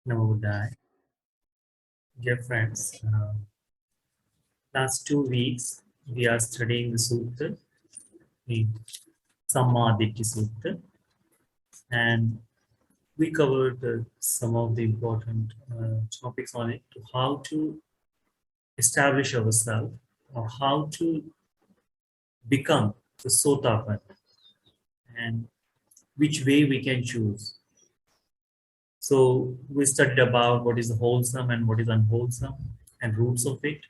Namo Buddhaya. Dear friends, last 2 weeks we are studying the Sutta, the Sammādiṭṭhi Sutta, and we covered some of the important topics on it, to how to establish ourselves or how to become the Sotapan and which way we can choose. So we studied about what is wholesome and what is unwholesome and roots of it.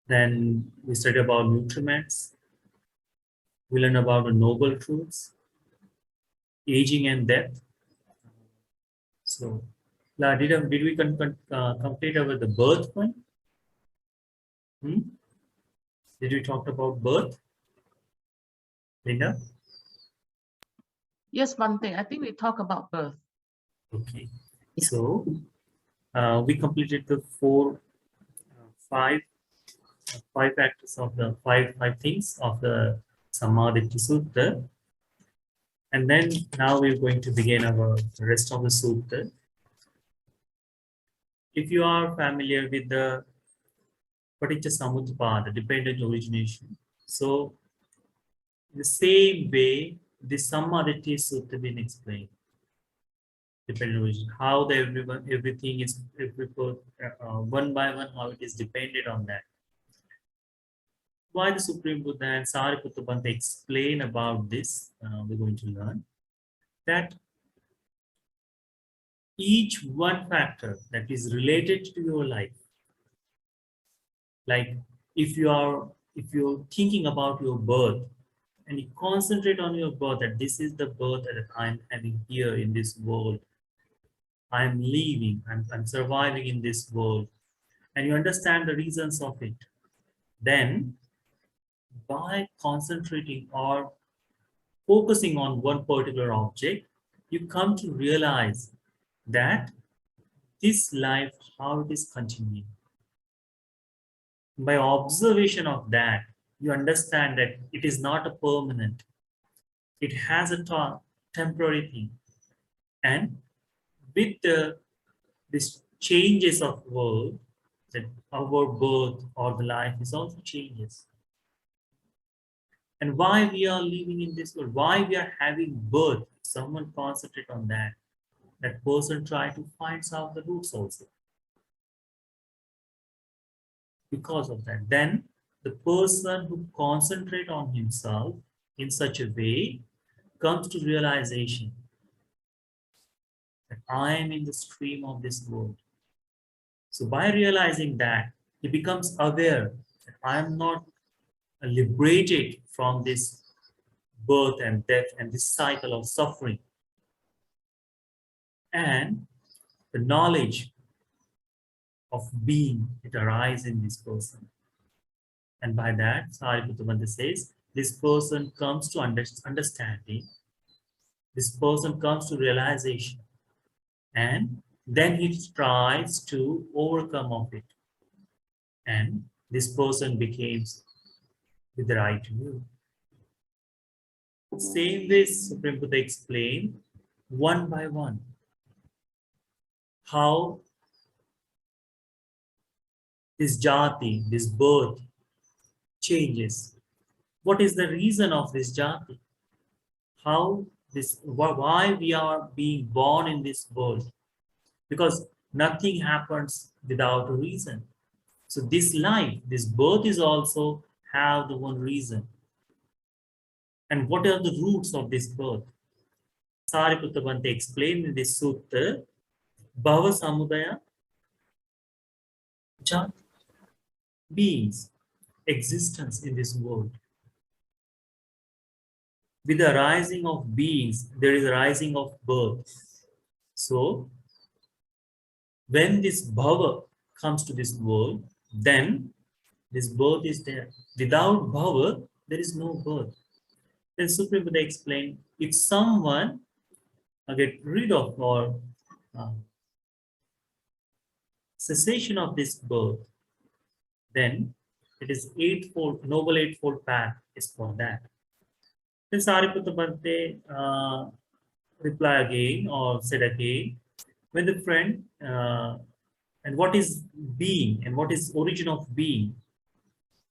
Then we studied about nutriments. We learned about the noble truths, aging and death. So, did we complete over the birth one? Did we talk about birth, Linda? Yes, Bhante. I think we talk about birth. Okay. Yeah. So, we completed the five factors of the five things of the Sammādiṭṭhi Sutta. And then now we're going to begin the rest of the Sutta. If you are familiar with the Paticca dependent origination, so the same way the Sammādiṭṭhi Sutta been explained. Dependent origin, how everything is one by one, how it is dependent on that. Why the Supreme Buddha and Sammādiṭṭhi Bhante explain about this, we're going to learn that each one factor that is related to your life, like if you're thinking about your birth and you concentrate on your birth, that this is the birth that I'm having here in this world, I'm living, I'm surviving in this world, and you understand the reasons of it, then by concentrating or focusing on one particular object, you come to realize that this life, how it is continuing. By observation of that, you understand that it is not a permanent, it has a temporary thing. And with these changes of world, that our birth or the life is also changes. And why we are living in this world, why we are having birth, someone concentrate on that. That person try to find out the roots also. Because of that, then the person who concentrate on himself in such a way comes to realization that I am in the stream of this world. So by realizing that, he becomes aware that I am not liberated from this birth and death and this cycle of suffering. And the knowledge of being, it arises in this person. And by that, Sammādiṭṭhi Bhante says, this person comes to understanding, this person comes to realization, and then he tries to overcome of it. And this person becomes with the right view. Same way, Supreme Buddha explained one by one how this jati, this birth, changes. What is the reason of this jati? How this, why we are being born in this world? Because nothing happens without a reason. So this life, this birth is also have the one reason. And what are the roots of this birth? Sammādiṭṭhi Bhante explained in this sutta, Bhava Samudaya Jati, beings, existence in this world. With the rising of beings, there is a rising of birth. So, when this bhava comes to this world, then this birth is there. Without bhava, there is no birth. Then Supreme Buddha explained, if someone get rid of or cessation of this birth, then it is noble eightfold path is for that. Then Sammādiṭṭhi Bhante reply again or said again, When the friend, and what is being and what is origin of being,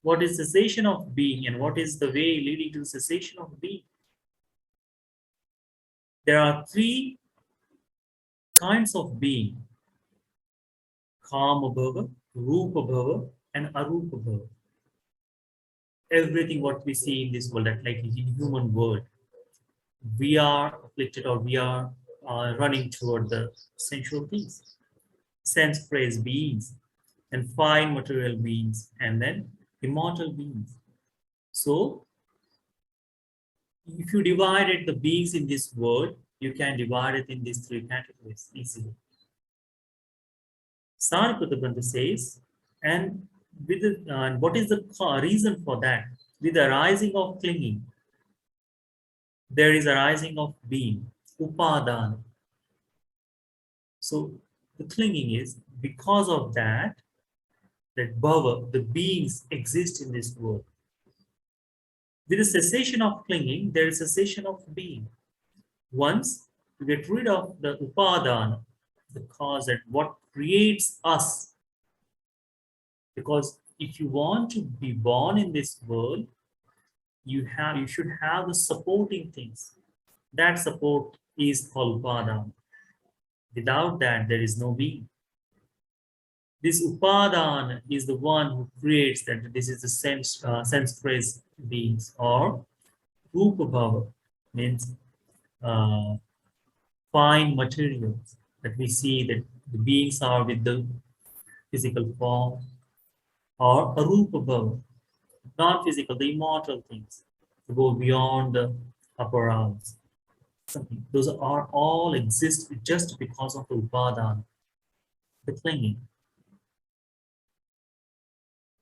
what is cessation of being and what is the way leading to cessation of being. There are three kinds of being: Kama Bhava, Rupa Bhava, and Arupa Bhava. Everything what we see in this world, that like in human world, we are afflicted or we are running toward the sensual things, sense praise beings, and fine material beings, and then immortal beings. So if you divided the beings in this world, you can divide it in these three categories easily. Sammādiṭṭhi says, and with what is the reason for that? With the arising of clinging, there is arising of being, upadana. So the clinging is because of that bhava, the beings exist in this world. With the cessation of clinging, there is a cessation of being. Once you get rid of the upadana, the cause that what creates us, because if you want to be born in this world, you should have the supporting things. That support is called upadana. Without that, there is no being. This upadana is the one who creates that. This is the sense phrase beings, or rupa bhava, means fine materials that we see that the beings are with the physical form, or arupa bhava, non-physical, the immortal things, to go beyond the upper realms. Those are all exist just because of the upadana, the clinging.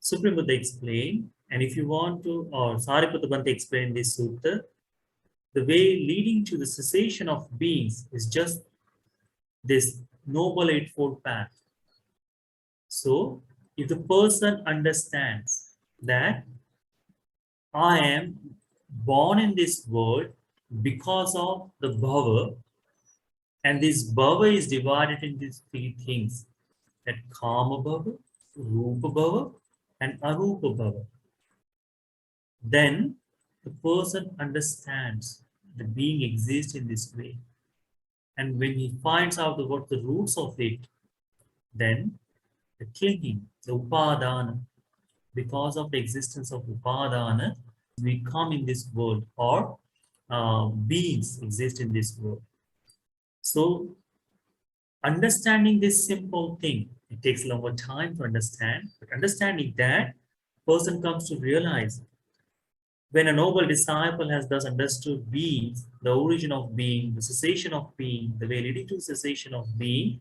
Supreme Buddha explained, and if you want to, or Sariputta explained this sutta, the way leading to the cessation of beings is just this noble eightfold path. So, if the person understands that I am born in this world because of the bhava, and this bhava is divided into these three things, that kama bhava, rupa bhava, and arupa bhava, then the person understands the being exists in this way. And when he finds out what the roots of it, then the clinging, the upadana, because of the existence of upadana, we come in this world, or beings exist in this world. So understanding this simple thing, it takes a longer time to understand, but understanding that, person comes to realize, when a noble disciple has thus understood beings, the origin of being, the cessation of being, the way leading to cessation of being,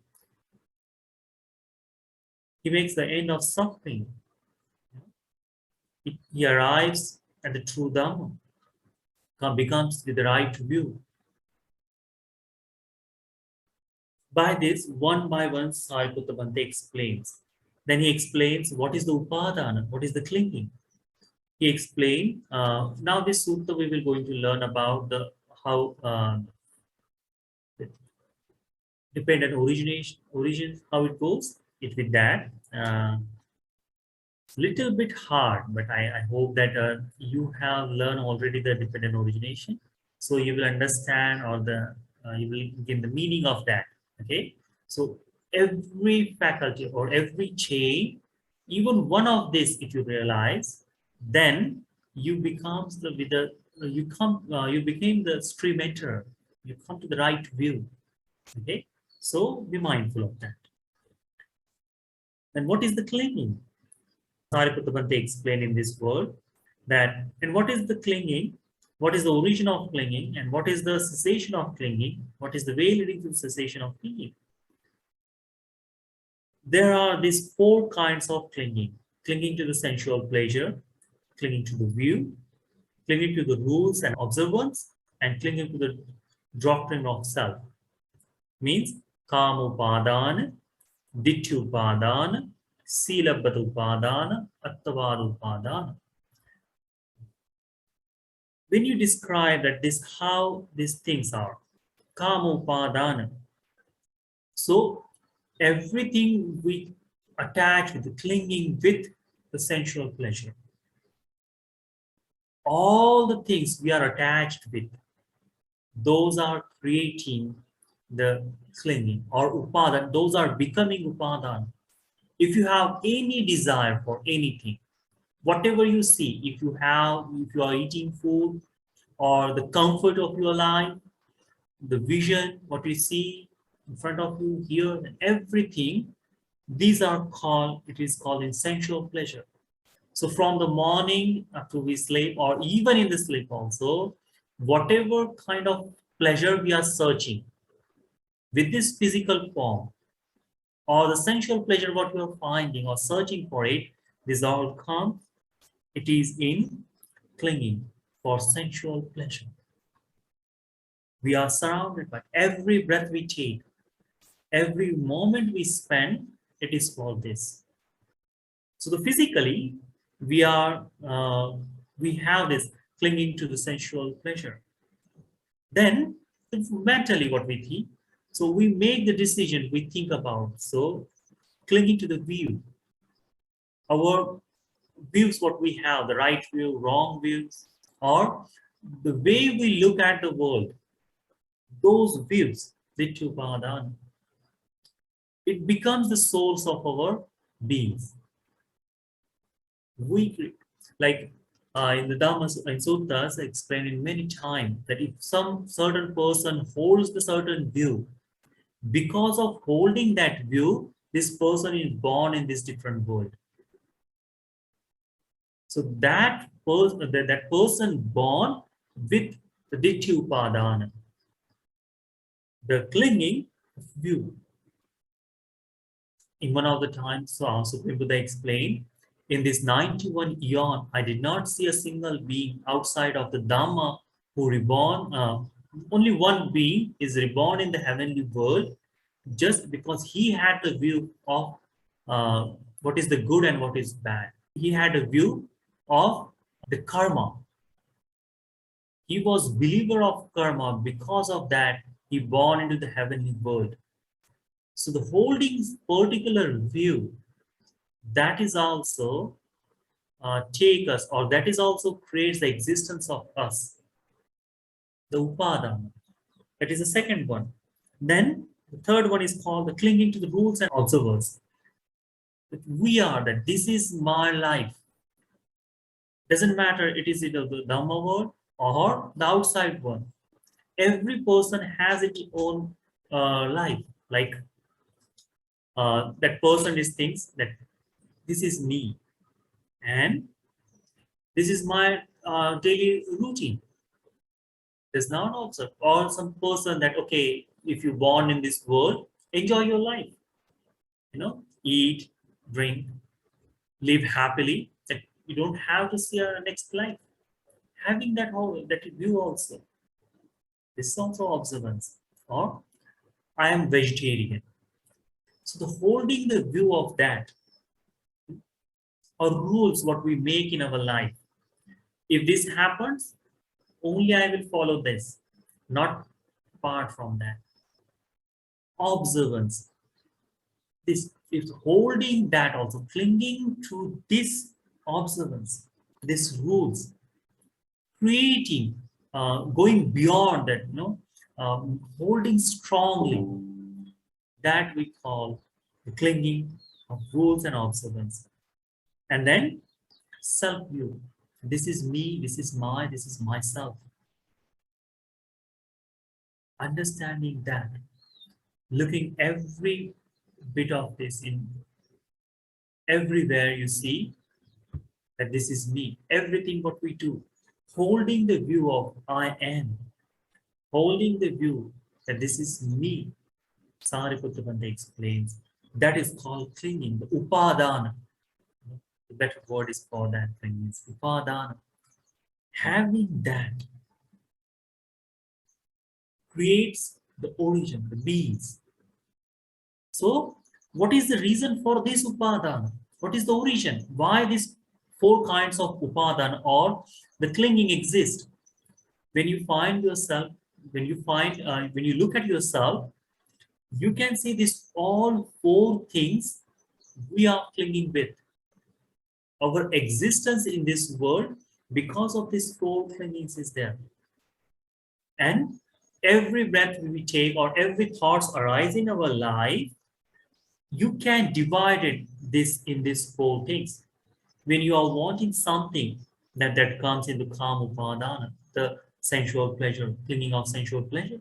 he makes the end of suffering. He arrives at the true Dhamma, becomes with the right view. By this, one by one, Sariputta explains. Then he explains what is the upadana, what is the clinging. He explained, now this sutta we will going to learn about the how dependent origin, how it goes. It with that. Little bit hard, but I hope that you have learned already the dependent origination, so you will understand, or you will get the meaning of that. Okay, so every faculty or every chain, even one of this, if you realize, then you becomes the with the you became the stream enter. You come to the right view. Okay, so be mindful of that. And what is the clinging? Sariputta explained in this word that, and what is the clinging? What is the origin of clinging? And what is the cessation of clinging? What is the way leading to cessation of clinging? There are these four kinds of clinging: clinging to the sensual pleasure, clinging to the view, clinging to the rules and observance, and clinging to the doctrine of self. Means Kamupadana, Dittyupadana, Silabbatupadana, Attavadupadana. When you describe that this how these things are, Kamupadana, So everything we attach with the clinging with the sensual pleasure, all the things we are attached with, those are creating the clinging or upadan. Those are becoming upadan. If you have any desire for anything, whatever you see, if you are eating food or the comfort of your life, the vision, what you see in front of you here, and everything, these are called, it is called essential pleasure. So from the morning after we sleep, or even in the sleep also, whatever kind of pleasure we are searching with this physical form, or the sensual pleasure what we are finding or searching for it, this all comes, it is in clinging for sensual pleasure. We are surrounded by every breath we take, every moment we spend, it is for this. So the physically, we have this clinging to the sensual pleasure. Then mentally what we think, so we make the decision we think about. So clinging to the view, our views what we have, the right view, wrong views, or the way we look at the world, those views, Ditthupādana, it becomes the source of our beings. We, like in the Dhammas and Suttas, explained in many times that if some certain person holds the certain view, because of holding that view, this person is born in this different world. So that person born with the Ditthupādana, the clinging view. In one of the times, Supreme Buddha explained, in this 91 eon, I did not see a single being outside of the Dhamma who reborn. Only one being is reborn in the heavenly world, just because he had the view of what is the good and what is bad. He had a view of the karma. He was believer of karma. Because of that, he born into the heavenly world. So the holding particular view, that is also take us, or that is also creates the existence of us, the upadana. That is the second one. Then the third one is called the clinging to the rules and observers. That we are, that this is my life. Doesn't matter it is either the Dhamma world or the outside one. Every person has its own life. Like that person is thinks that this is me and this is my daily routine. Does not observe, or some person that, okay, if you're born in this world, enjoy your life, eat, drink, live happily, that you don't have to see a next life. Having that whole, that view also, this is also observance. Or I am vegetarian. So the holding the view of that, or rules what we make in our life. If this happens, only I will follow this, not apart from that. Observance. This is holding that also, clinging to this observance, these rules, creating, going beyond that, holding strongly, that we call the clinging of rules and observance. And then self-view. This is me, this is myself. Understanding that, looking every bit of this in everywhere you see that this is me, everything what we do, holding the view of I am, holding the view that this is me. Sariputta Bhante explains, that is called clinging, the upadana. The better word is for that thing is upadana. Having that creates the origin, the beings. So what is the reason for this upadana? What is the origin? Why these four kinds of upadana or the clinging exist? When you find yourself, when you look at yourself, You can see this all four things we are clinging with. Our existence in this world, because of these four clingings, is there. And every breath we take or every thoughts arise in our life, you can divide it this in these four things. When you are wanting something, that comes into kama upadana, the sensual pleasure, clinging of sensual pleasure.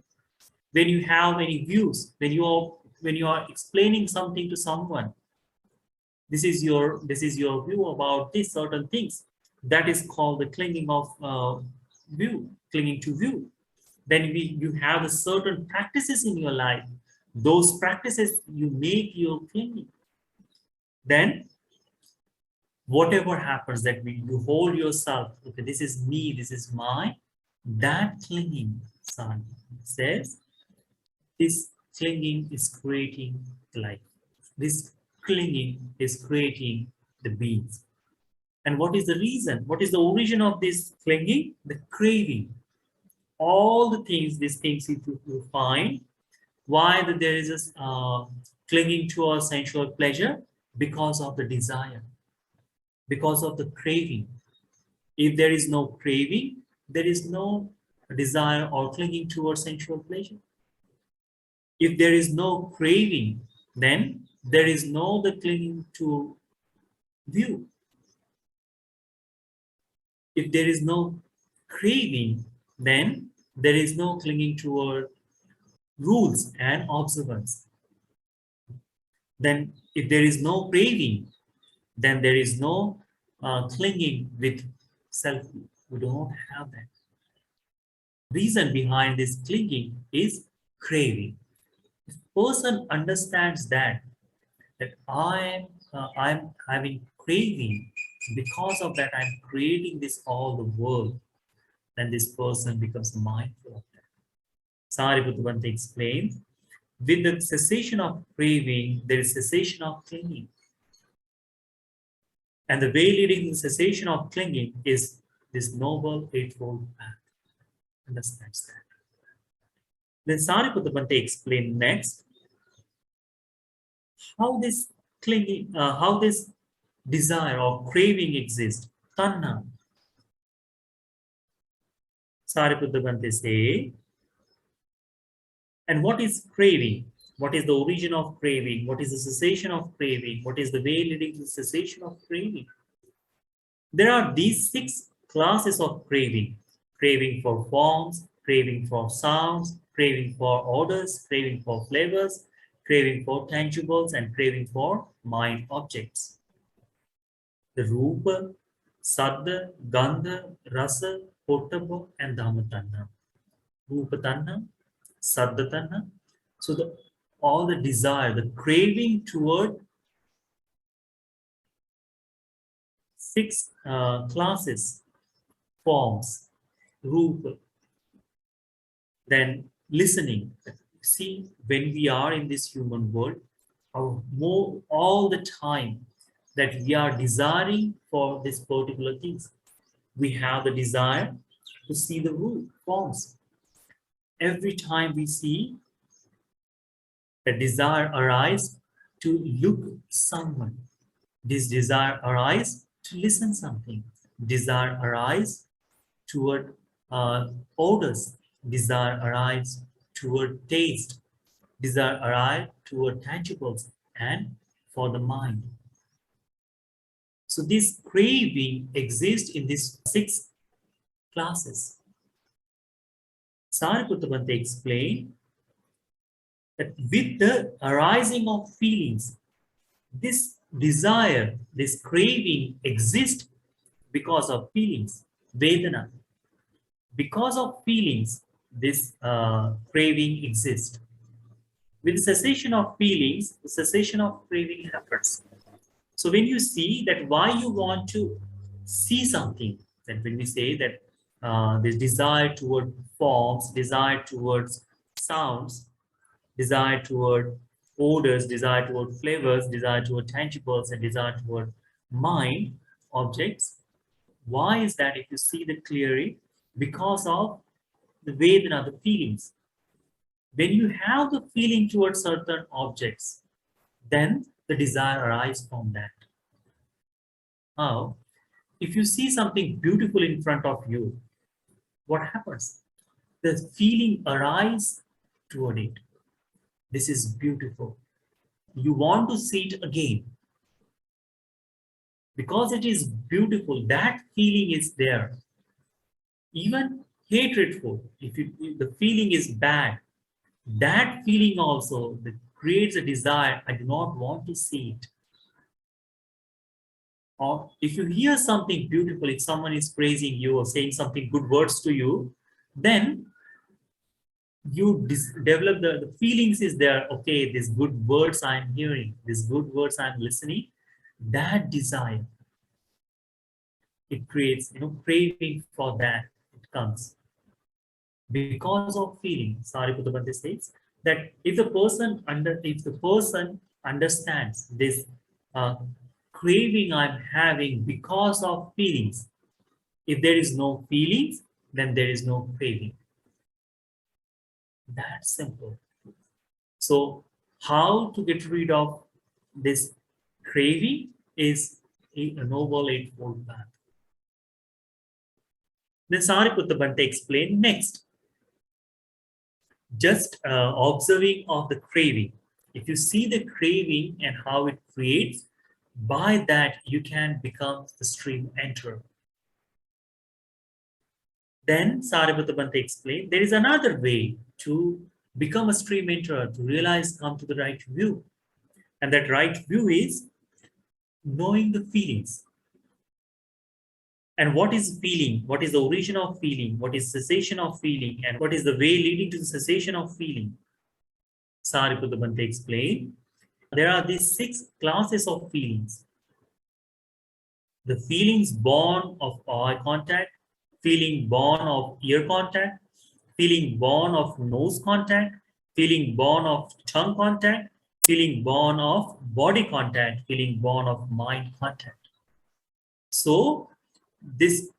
When you have any views, when you are explaining something to someone, this is your view about these certain things. That is called the clinging of view, clinging to view. Then you have a certain practices in your life. Those practices you make your clinging. Then whatever happens, that you hold yourself, okay, this is me, this is mine, that clinging, son says, this clinging is creating life. This clinging is creating the beings. And what is the reason? What is the origin of this clinging? The craving. All the things, these things you find, why that there is this clinging to our sensual pleasure? Because of the desire, because of the craving. If there is no craving, there is no desire or clinging towards sensual pleasure. If there is no craving, then there is no the clinging to view. If there is no craving, then there is no clinging toward rules and observance. Then if there is no craving, then there is no clinging with self. We do not have that. Reason behind this clinging is craving. If person understands that I'm having craving, because of that I'm creating this all the world, then this person becomes mindful of that. Sammādiṭṭhi Bhante explains, with the cessation of craving, there is cessation of clinging. And the way leading to the cessation of clinging is this noble eightfold path. Understands that. Then Sammādiṭṭhi Bhante explains next how this clinging, how this desire or craving exists. Tanna. Sammādiṭṭhi Bhante say, and what is craving? What is the origin of craving? What is the cessation of craving? What is the way leading to the cessation of craving? There are these 6 classes of craving. Craving for forms, craving for sounds, craving for odors, craving for flavors, craving for tangibles, and craving for mind objects. The Rupa, Saddha, Gandha, Rasa, Pottabha, and Dhammatanha. Rupa Tanha, Saddha Tanha. So all the desire, the craving toward 6 classes, forms, Rupa. Then listening. See, when we are in this human world, all the time that we are desiring for this particular things. We have the desire to see the forms. Every time we see, the desire arise to look someone. This desire arise to listen something. Desire arise toward odors. Desire arise toward taste. Desire arise toward tangibles and for the mind. So this craving exists in these 6 classes. Sammādiṭṭhi Bhante explained that with the arising of feelings, this desire, this craving exists because of feelings, Vedana. Because of feelings, this craving exists. With the cessation of feelings, the cessation of craving happens. So when you see that why you want to see something, that when we say that this desire toward forms, desire towards sounds, desire toward odors, desire toward flavors, desire toward tangibles, and desire toward mind objects. Why is that? If you see that clearly, because of the Vedana, the feelings. When you have the feeling towards certain objects, then the desire arises from that. Now, if you see something beautiful in front of you, what happens? The feeling arises toward it. This is beautiful. You want to see it again. Because it is beautiful, that feeling is there. Even hatredful, if the feeling is bad, that feeling also that creates a desire. I do not want to see it. Or if you hear something beautiful, if someone is praising you or saying something good words to you, then you develop the feelings is there. Okay, these good words I'm hearing, these good words I'm listening. That desire, it creates, craving for that. It comes because of feeling. Sariputta Bhante states that if the person understands this uh, craving I'm having because of feelings, if there is no feelings, then there is no craving. That's simple. So how to get rid of this craving is a noble eightfold path. Then Sariputta Bhante explained next. Just observing of the craving. If you see the craving and how it creates, by that you can become the stream enterer. Then Sariputta Bhante explained there is another way to become a stream enterer, to realize, come to the right view. And that right view is knowing the feelings. And what is feeling? What is the origin of feeling? What is cessation of feeling? And what is the way leading to the cessation of feeling? Sariputta Bhante explained there are these 6 classes of feelings. The feelings born of eye contact, feeling born of ear contact, feeling born of nose contact, feeling born of tongue contact, feeling born of body contact, feeling born of mind contact. So these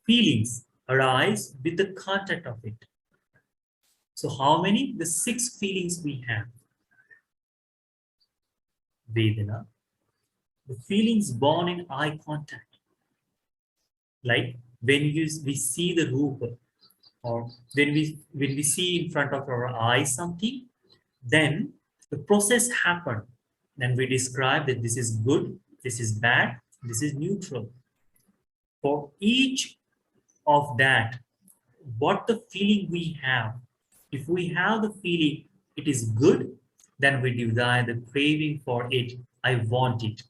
feelings arise with the contact of it. So how many? The 6 feelings we have. Vedana, the feelings born in eye contact. Like when we see the rupa, or when we see in front of our eyes something, then the process happened. Then we describe that this is good, this is bad, this is neutral. For each of that, what the feeling we have, if we have the feeling it is good, then we desire the craving for it. I want it.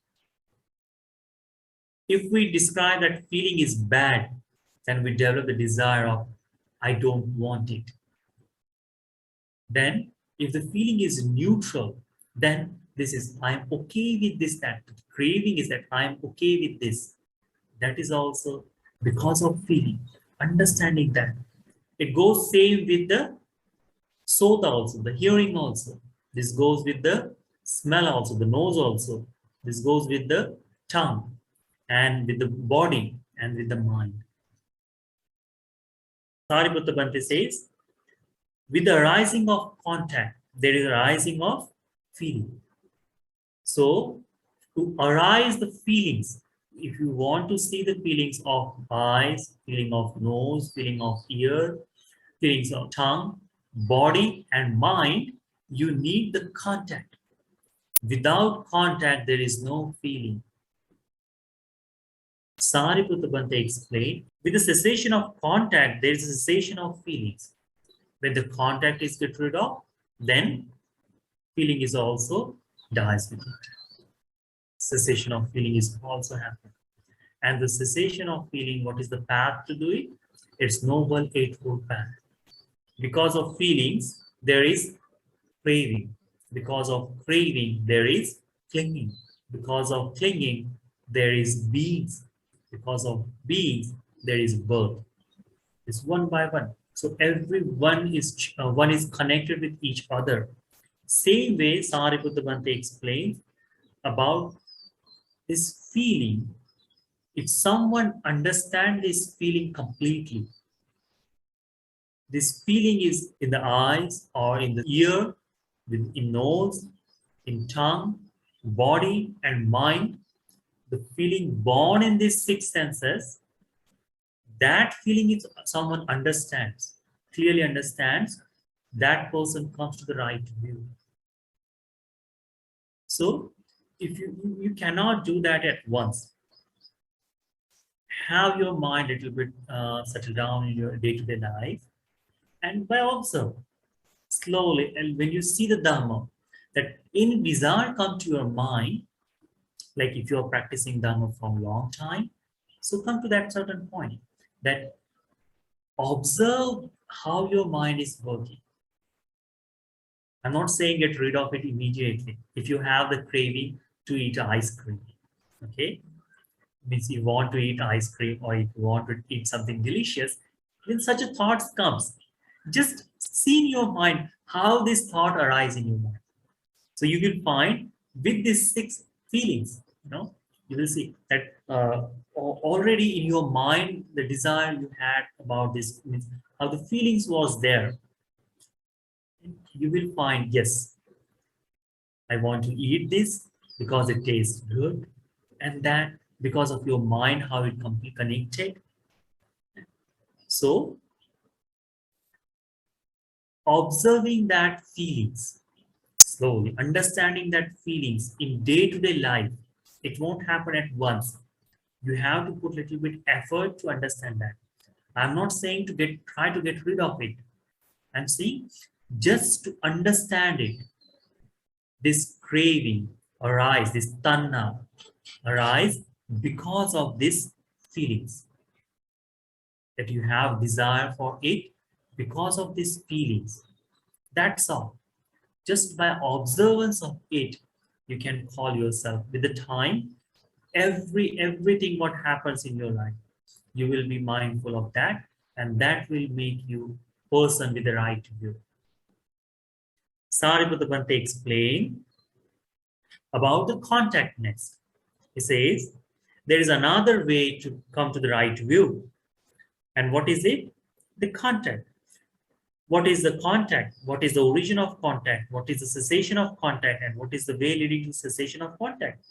If we describe that feeling is bad, then we develop the desire of I don't want it. Then if the feeling is neutral, then this is I am okay with this, that craving is that I am okay with this. That is also because of feeling, understanding that. It goes same with the sota also, the hearing also. This goes with the smell also, the nose also. This goes with the tongue and with the body and with the mind. Sariputta Bhante says, with the arising of contact, there is a rising of feeling. So, to arise the feelings, if you want to see the feelings of eyes, feeling of nose, feeling of ear, feelings of tongue, body, and mind, you need the contact. Without contact, there is no feeling. Sariputta Bhante explained, with the cessation of contact, there is a cessation of feelings. When the contact is get rid of, then feeling is also dies with it. Cessation of feeling is also happening. And the cessation of feeling, what is the path to do it? It's noble eightfold path. Because of feelings, there is craving. Because of craving, there is clinging. Because of clinging, there is beings. Because of beings, there is birth. It's one by one. So every one is connected with each other. Same way, Sariputta Bhante explains about this feeling. If someone understands this feeling completely, This feeling is in the eyes or in the ear, in nose, in tongue, body, and mind. The feeling born in these six senses, that feeling is someone understands, clearly understands, that person comes to the right view. So if you cannot do that at once, have your mind a little bit settle down in your day-to-day life, and by observe slowly, and when you see the Dhamma, that any desire come to your mind, like if you are practicing Dhamma for a long time, so come to that certain point, that observe how your mind is working. I'm not saying get rid of it immediately. If you have the craving to eat ice cream, okay, means you want to eat ice cream or if you want to eat something delicious, when such a thought comes, just see in your mind how this thought arises in your mind. So you will find with these six feelings, you will see that already in your mind, the desire you had about this, means how the feelings was there. You will find, yes, I want to eat this because it tastes good. And that because of your mind, how it completely connected. So observing that feelings slowly, understanding that feelings in day-to-day life, it won't happen at once. You have to put a little bit effort to understand that. I'm not saying to try to get rid of it. I'm saying just to understand it. This craving arise, this tanna arise because of these feelings. That you have desire for it because of these feelings. That's all. Just by observance of it, you can call yourself. With the time, everything what happens in your life, you will be mindful of that, and that will make you person with the right view. Sariputta Bhante explained about the contact next. He says, there is another way to come to the right view. And what is it? The contact. What is the contact? What is the origin of contact? What is the cessation of contact? And what is the way leading to cessation of contact?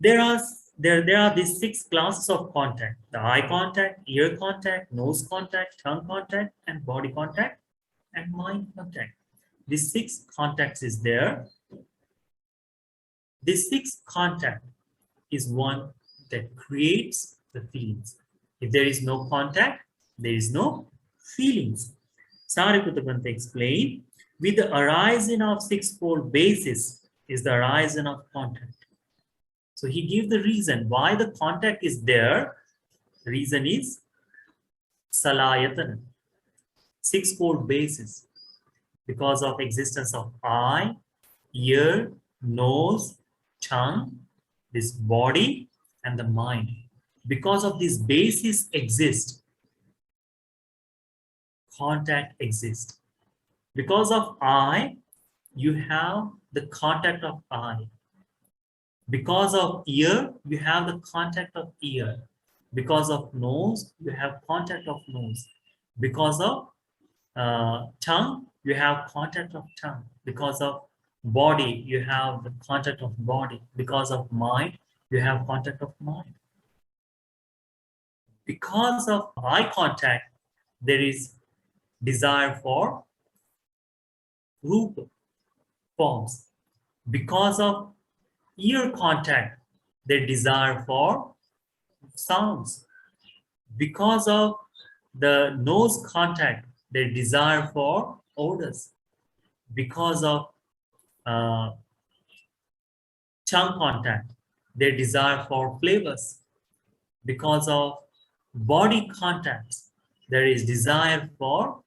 There are these six classes of contact: the eye contact, ear contact, nose contact, tongue contact, and body contact, and mind contact. These six contacts is there. This six contact is one that creates the feelings. If there is no contact, there is no feelings. Sariputta Bhante explained, with the arising of sixfold basis is the arising of contact. So he gave the reason why the contact is there. The reason is salayatana, sixfold basis, because of existence of eye, ear, nose, tongue, this body, and the mind. Because of this basis exist, contact exists. Because of eye, you have the contact of eye. Because of ear, you have the contact of ear. Because of nose, you have contact of nose. Because of tongue, you have contact of tongue. Because of body, you have the contact of body. Because of mind, you have contact of mind. Because of eye contact, there is desire for rupa, forms. Because of ear contact, their desire for sounds. Because of the nose contact, their desire for odors. Because of tongue contact, their desire for flavors. Because of body contacts, there is desire for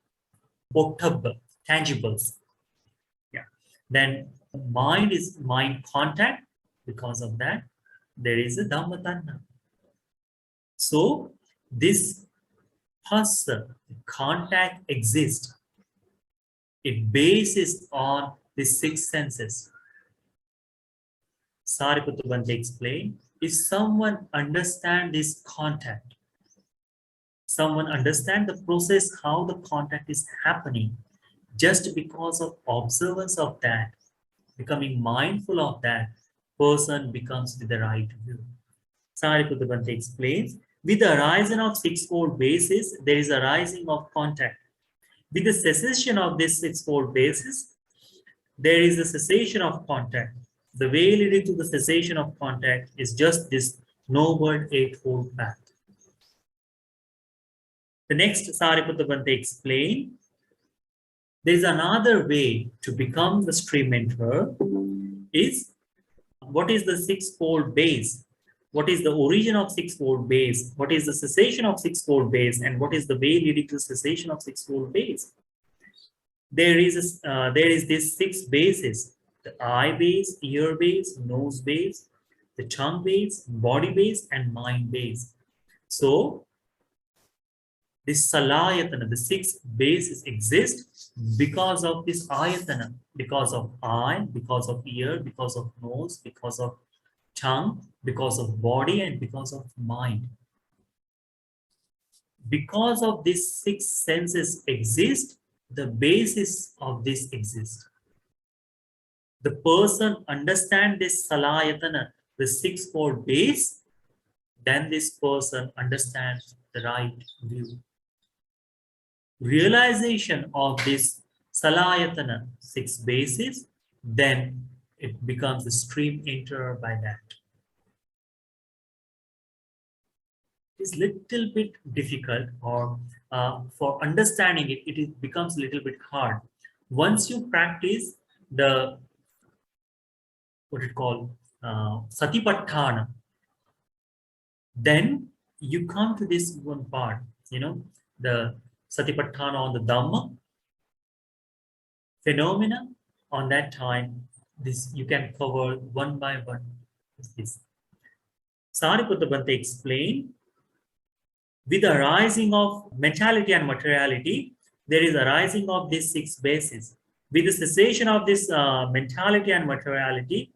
pottabha, tangibles. Yeah. Then mind is mind contact. Because of that, there is a dhammatanna. So this phassa, contact exists. It bases on the six senses. Sariputta Bhante explained, if someone understands this contact, Someone understand the process, how the contact is happening. Just because of observance of that, becoming mindful of that, person becomes with the right view. Sariputta explains, with the horizon of sixfold basis, there is a rising of contact. With the cessation of this sixfold basis, there is a cessation of contact. The way leading to the cessation of contact is just this noble eightfold path. The next Sariputta explains, there is another way to become the stream enterer is, what is the sixfold base? What is the origin of sixfold base? What is the cessation of sixfold base? And what is the way leading to cessation of sixfold base? There is this six bases: the eye base, ear base, nose base, the tongue base, body base, and mind base. So this salayatana, the six bases exist because of this ayatana, because of eye, because of ear, because of nose, because of tongue, because of body, and because of mind. Because of these six senses exist, the basis of this exists. The person understands this salayatana, the sixfold base, then this person understands the right view. Realization of this salayatana, six bases, then it becomes a stream enterer by that. It's little bit difficult, or for understanding it, it becomes a little bit hard. Once you practice the, what it called, satipatthana, then you come to this one part, the satipatthana on the Dhamma, phenomena, on that time, this you can cover one by one. This Sariputta explained, with the arising of mentality and materiality, there is a rising of these six bases. With the cessation of this mentality and materiality,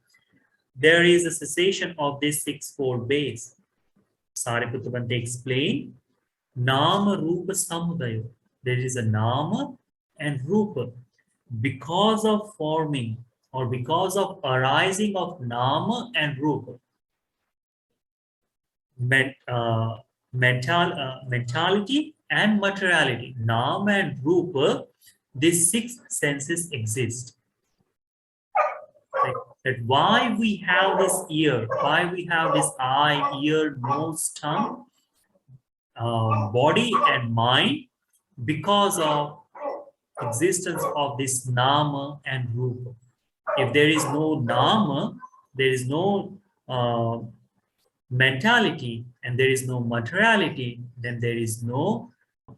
there is a cessation of this sixfold base. Sariputta explained, Nama Rupa Samudaya. There is a Nama and Rupa. Because of forming, or because of arising of Nama and Rupa, mentality and materiality, Nama and Rupa, these six senses exist. Like that, why we have this ear, why we have this eye, ear, nose, tongue, body and mind, because of existence of this Nama and Rupa. If there is no Nama, there is no mentality, and there is no materiality, then there is no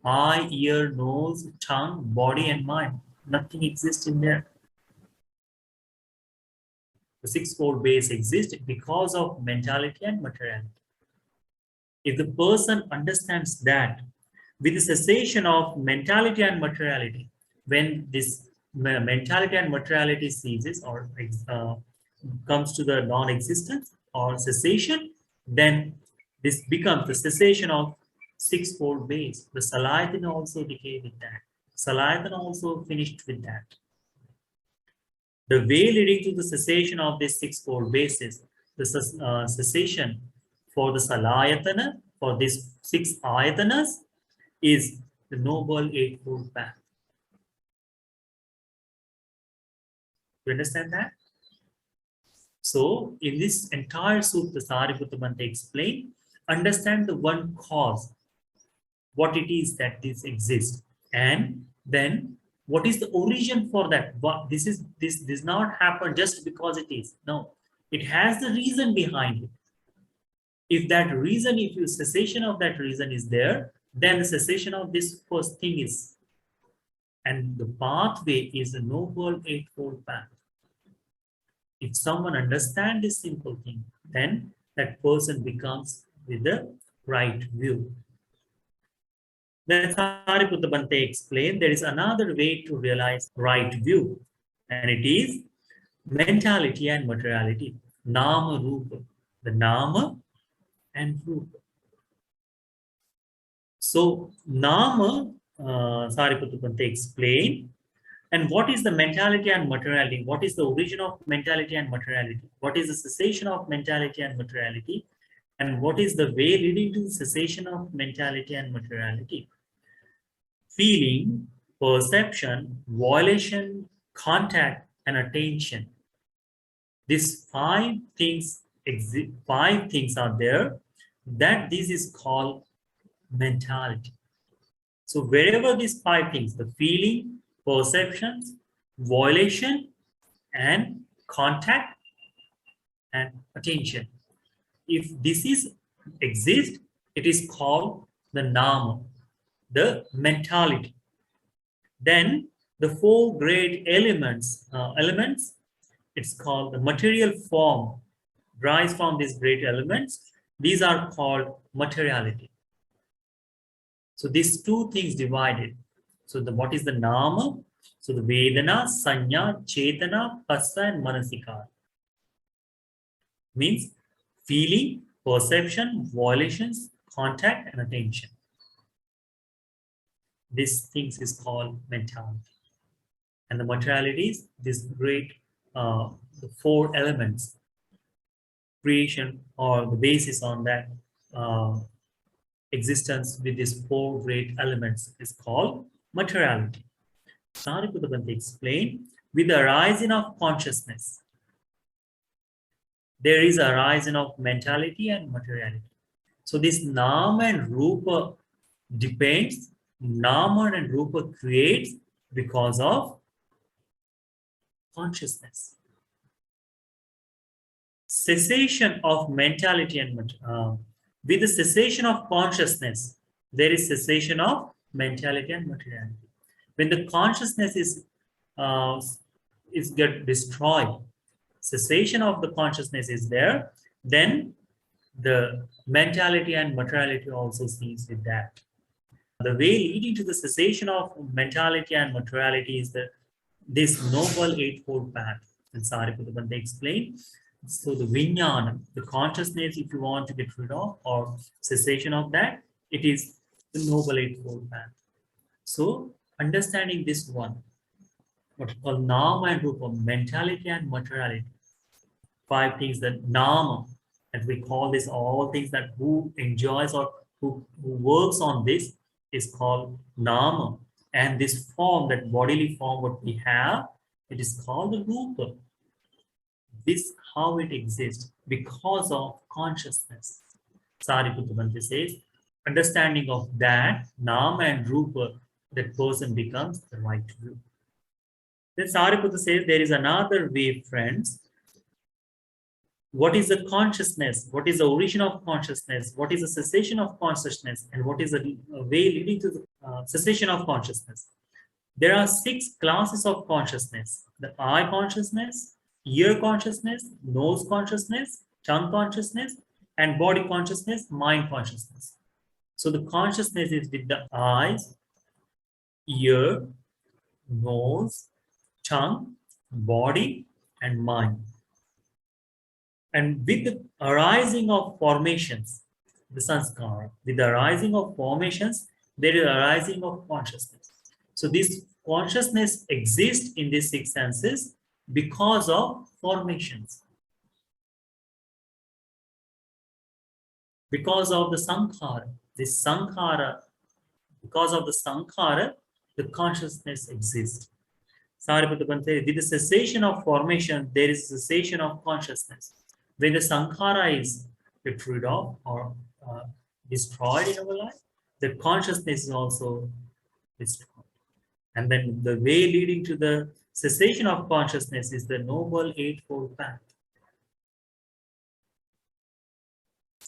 eye, ear, nose, tongue, body, and mind. Nothing exists in there. The sixfold base exists because of mentality and materiality. If the person understands that, with the cessation of mentality and materiality, when this mentality and materiality ceases, or comes to the non-existence or cessation, then this becomes the cessation of sixfold base. The salayatana also decayed with that. Salayatana also finished with that. The way leading to the cessation of this sixfold basis, the cessation for the salayatana, for these six ayatanas, is the noble eightfold path. You understand that? So, in this entire sutta, Sariputta explained, understand the one cause, what it is that this exists, and then what is the origin for that. What this does not happen just because it is. No, it has the reason behind it. If that reason, if you cessation of that reason is there, then the cessation of this first thing is, and the pathway is a noble eightfold path. If someone understands this simple thing, then that person becomes with the right view. Then Sariputta Bhante explained, there is another way to realize right view, and it is mentality and materiality, Nama Rupa, the Nama and Rupa. So Nama, Sariputta Pante explained, and what is the mentality and materiality? What is the origin of mentality and materiality? What is the cessation of mentality and materiality? And what is the way leading to the cessation of mentality and materiality? Feeling, perception, violation, contact, and attention. These five things are there, that this is called mentality. So wherever these five things, the feeling, perceptions, violation, and contact and attention, if this is exist, it is called the nama, the mentality. Then the four great elements, it's called the material form, rise from these great elements. These are called materiality. So these two things divided. So what is the nama? So the Vedana, Sanya, Chetana, Passa, and Manasikara. Means feeling, perception, violations, contact, and attention. These things is called mentality. And the materiality is this great, the four elements, creation or the basis on that existence with these four great elements is called materiality. Sariputta Bhante explained, with the rising of consciousness, there is a rising of mentality and materiality. So this Nama and Rupa depends, Nama and Rupa creates because of consciousness. Cessation of mentality and with the cessation of consciousness, there is cessation of mentality and materiality. When the consciousness is get destroyed, cessation of the consciousness is there, then the mentality and materiality also cease with that. The way leading to the cessation of mentality and materiality is this noble eightfold path. And Sariputta Bhante explained. So the vijnana, the consciousness, if you want to get rid of or cessation of that, it is the noble eightfold path. So understanding this one, what we call nama and rupa, mentality and materiality, five things that nama, and we call this all things that who enjoys or who works on this is called nama. And this form, that bodily form what we have, it is called the rupa. This how it exists because of consciousness. Sariputta Bhante says, understanding of that, nama and rupa, that person becomes the right view. Then Sariputta says, there is another way, friends. What is the consciousness? What is the origin of consciousness? What is the cessation of consciousness? And what is the way leading to the cessation of consciousness? There are 6 classes of consciousness: the eye consciousness, ear consciousness, nose consciousness, tongue consciousness, and body consciousness, mind consciousness. So the consciousness is with the eyes, ear, nose, tongue, body, and mind. And with the arising of formations, the sanskara, with the arising of formations, there is arising of consciousness. So this consciousness exists in these 6 senses because of formations. Because of the sankhara, this sankhara, because of the sankhara, the consciousness exists. Sariputta Bhante, with the cessation of formation, there is cessation of consciousness. When the sankhara is get rid of or destroyed in our life, the consciousness is also destroyed. And then the way leading to the cessation of consciousness is the noble eightfold path.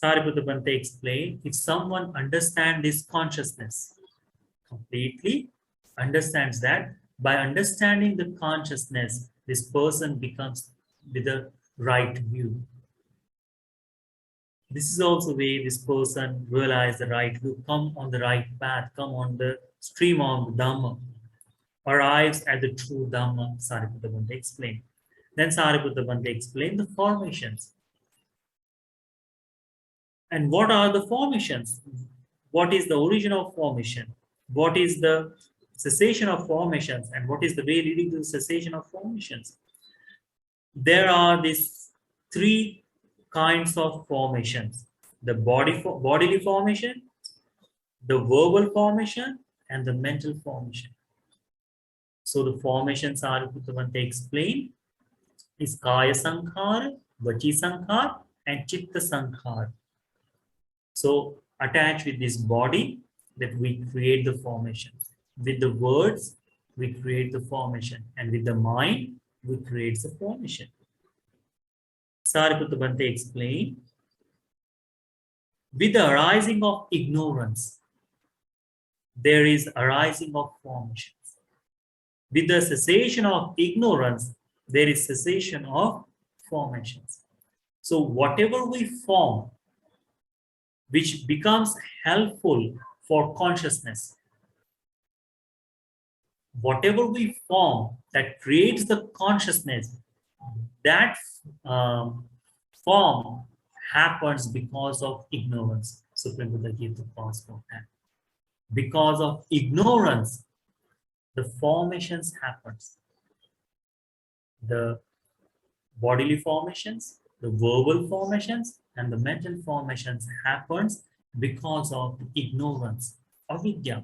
Sariputta Bhante explained, if someone understands this consciousness completely, understands that, by understanding the consciousness, this person becomes with the right view. This is also where this person realizes the right view, come on the right path, come on the stream of the Dhamma, arrives at the true Dhamma, Sariputta Bhante explained. Then Sariputta Bhante explained the formations. And what are the formations? what is the origin of formation, what is the cessation of formations, and what is the way leading to the cessation of formations. There are these three kinds of formations: the bodily formation, the verbal formation, and the mental formation. So the formations are Buddhavanta explained is Kaya Sankhara, Vachi Sankhara, and Chitta Sankhara. So attached with this body, that we create the formation. With the words, we create the formation. And with the mind, we create the formation. Sariputta Bhante explained, with the arising of ignorance, there is arising of formations. With the cessation of ignorance, there is cessation of formations. So whatever we form, which becomes helpful for consciousness, whatever we form that creates the consciousness, that form happens because of ignorance. Supreme Buddha gave the cause for that. Because of ignorance, the formations happens. The bodily formations, the verbal formations, and the mental formations happens because of ignorance, avidya.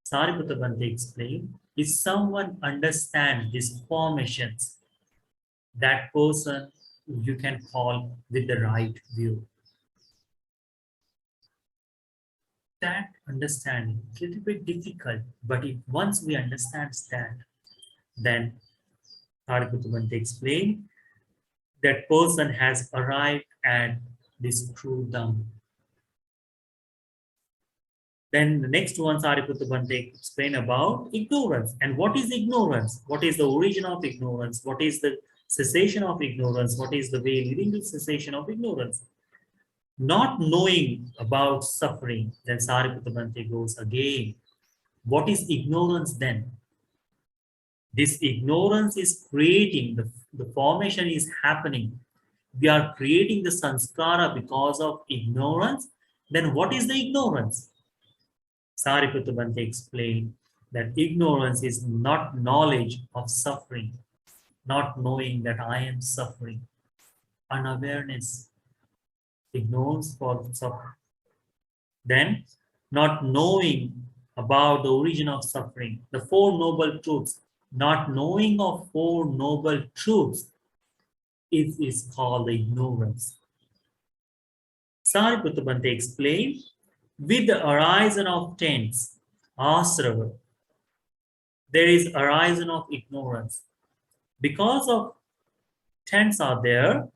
Sariputta Bhante explained, if someone understands these formations, that person you can call with the right view. That understanding is a little bit difficult, but if once we understand that, then Sariputta Bhante explained, that person has arrived at this true Dhamma. Then the next one, Sariputta Bhante explain about ignorance. And what is ignorance? What is the origin of ignorance? What is the cessation of ignorance? What is the way leading to cessation of ignorance? Not knowing about suffering, then Sariputta Bhante goes again. What is ignorance then? This ignorance is creating, the formation is happening. We are creating the sanskara because of ignorance. Then what is the ignorance? Sariputta Bhante explained that ignorance is not knowledge of suffering, not knowing that I am suffering, unawareness, ignorance for suffering. Then not knowing about the origin of suffering, the Four Noble Truths, not knowing of Four Noble Truths is called ignorance. Sariputta Bhante explained, with the horizon of tents, asrava, there is horizon of ignorance. Because of tents are there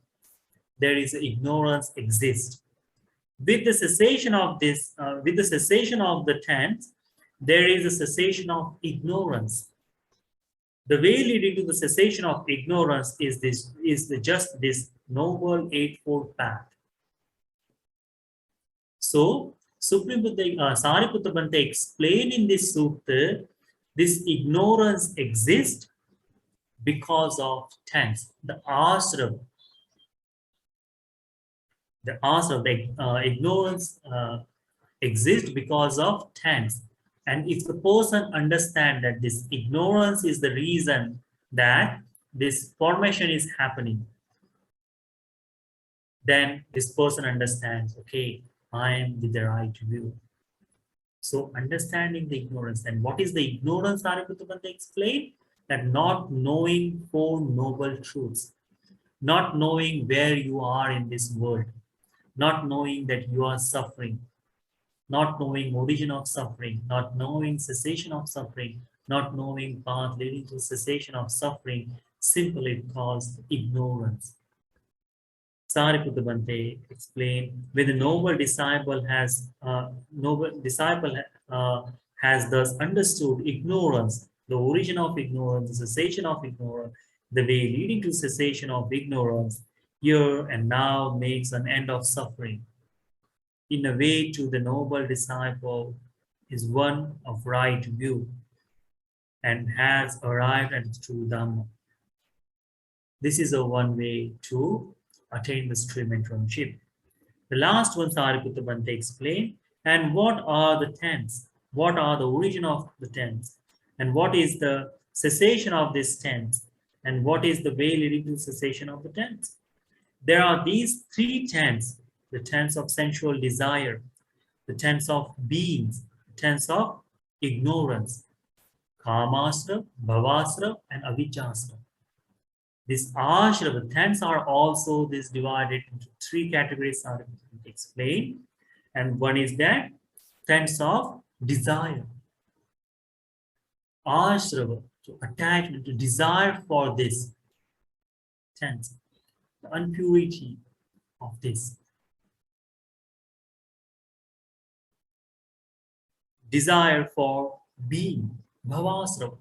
is ignorance exists. With the cessation of this, with the cessation of the tents, there is a cessation of ignorance. The way leading to the cessation of ignorance is just this noble eightfold path. So Sariputta Bhante explained in this sutta, this ignorance exists because of tents, the asrava. The ignorance exists because of tents. And if the person understands that this ignorance is the reason that this formation is happening, then this person understands, okay, I am with the right view. So understanding the ignorance. And what is the ignorance, Sariputta Bhante explained? That not knowing Four Noble Truths, not knowing where you are in this world, not knowing that you are suffering, not knowing origin of suffering, not knowing cessation of suffering, not knowing path leading to cessation of suffering, simply cause ignorance. Sariputta Bhante explained, when the noble disciple has thus understood ignorance, the origin of ignorance, the cessation of ignorance, the way leading to cessation of ignorance, here and now makes an end of suffering. In a way, to the noble disciple is one of right view and has arrived at true Dhamma. This is a one way to attain the stream entrance. The last one, Sariputta Bhante explained, And what are the tense? What are the origin of the tense? And what is the cessation of this tense? And what is the way leading to cessation of the tense? There are these three tense: the tense of sensual desire, the tense of beings, the tense of ignorance, kamasra, bhavasra, and avijjasra. These ashra, the tense are also this divided into three categories are explained. And one is that tense of desire. Ashrava, to attachment, to desire for this tense, the impurity of this. Desire for being, bhavasra,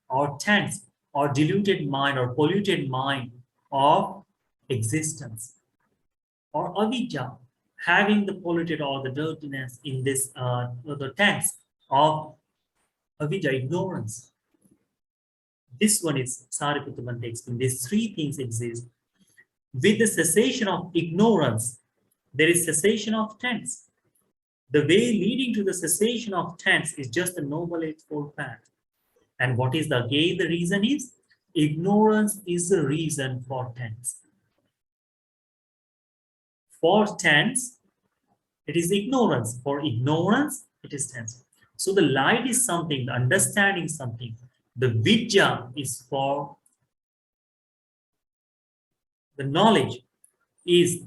or tense, or diluted mind or polluted mind of existence, or avijja, having the polluted or the dirtiness in this the tense of avijja, ignorance. This one is Sariputta Bhante explained. These three things exist. With the cessation of ignorance, there is cessation of tense. The way leading to the cessation of tense is just the Noble Eightfold Path. And what is the again the reason is? Ignorance is the reason for tense. For tense, it is ignorance. For ignorance, it is tense. So the light is something, the understanding something. The vidya is for the knowledge is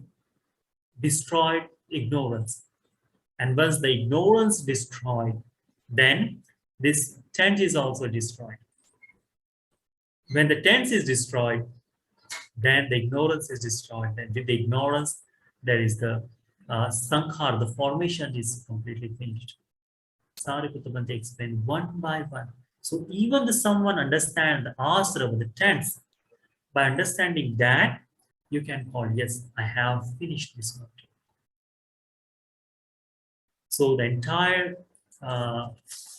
destroyed ignorance. And once the ignorance destroyed, then this tense is also destroyed. When the tense is destroyed, then the ignorance is destroyed. Then with the ignorance, there is the sankhara, the formation is completely finished. Sariputta Bhante explained one by one. So even the someone understand the asrava, the tense, by understanding that, you can call, yes, I have finished this work. So the entire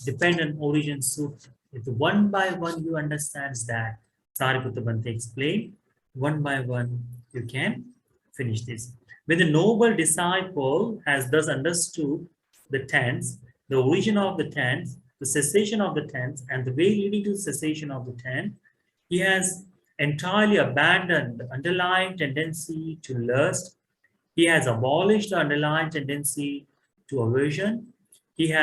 dependent origin sutra, if one by one you understand that, Sariputta Bhante explained, one by one you can finish this. When the noble disciple has thus understood the tense, the origin of the tense, the cessation of the tense, and the way leading to the cessation of the tense, he has entirely abandoned the underlying tendency to lust. He has abolished the underlying tendency to aversion. He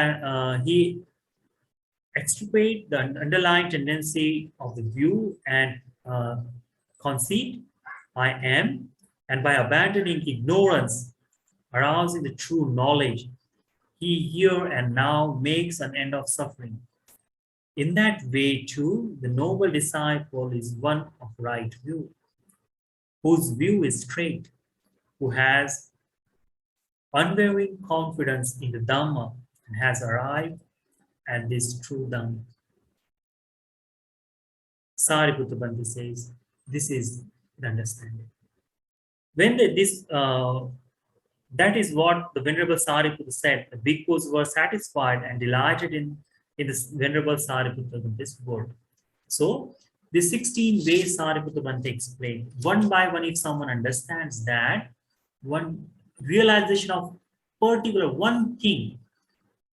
extirpate the underlying tendency of the view and conceit, I am, and by abandoning ignorance, arousing the true knowledge, he here and now makes an end of suffering. In that way, too, the noble disciple is one of right view, whose view is straight, who has unwavering confidence in the Dhamma and has arrived at this true Dhamma. Sariputta Bhante says, this is the understanding. When that is what the Venerable Sariputta said. The bhikkhus were satisfied and delighted in this Venerable Sariputta, this word. So, the 16 ways Sariputta Bhante explained. One by one, if someone understands that, one realization of particular one thing,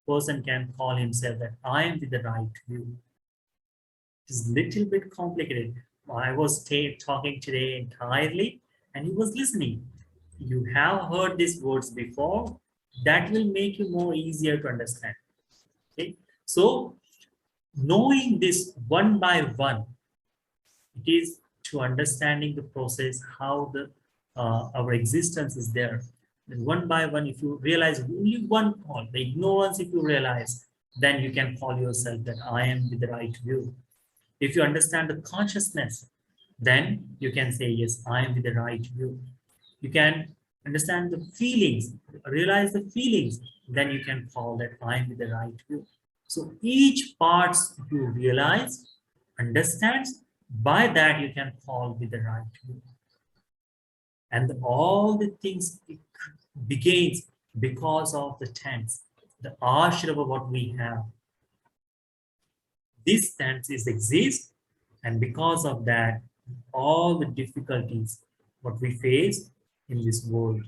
person can call himself that I am with the right view. It's a little bit complicated. I was talking today entirely, and he was listening. You have heard these words before. That will make you more easier to understand. Okay, so knowing this one by one, it is to understanding the process how the our existence is there. And one by one, if you realize only one call, the ignorance, if you realize, then you can call yourself that I am with the right view. If you understand the consciousness, then you can say, yes, I am with the right view. You can understand the feelings, realize the feelings, then you can call that I am with the right view. So each part you realize, understands, by that you can call with the right view. And all the things begins because of the tense, the ashrava what we have. This tense is exist, and because of that, all the difficulties what we face in this world.